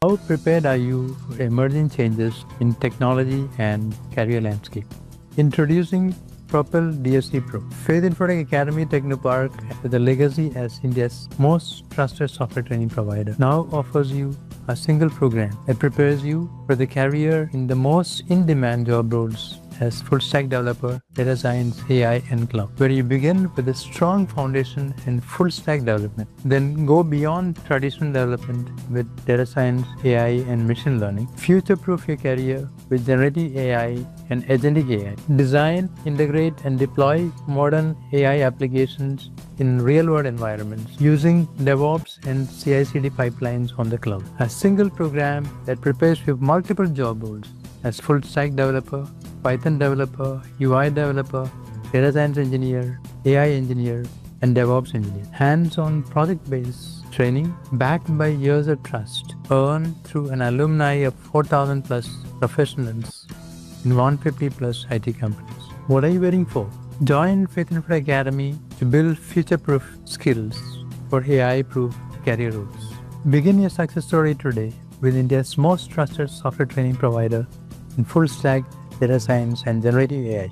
How prepared are you for emerging changes in technology and career landscape? Introducing PROPEL DSEPRO. Faith Infotech Academy Technopark, with a legacy as India's most trusted software training provider, now offers you a single program that prepares you for the career in the most in-demand job roles as full-stack developer, data science, AI, and cloud, where you begin with a strong foundation in full-stack development, then go beyond traditional development with data science, AI, and machine learning. Future-proof your career with Generative AI and Agentic AI. Design, integrate, and deploy modern AI applications in real-world environments using DevOps and CI/CD pipelines on the cloud. A single program that prepares you for multiple job roles as full-stack developer, Python developer, UI developer, data science engineer, AI engineer, and DevOps engineer. Hands-on project-based training backed by years of trust, earned through an alumni of 4,000 plus professionals in 150 plus IT companies. What are you waiting for? Join Faith Infotech Academy to build future-proof skills for AI-proof career roles. Begin your success story today with India's most trusted software training provider in full stack, data science, and generative AI.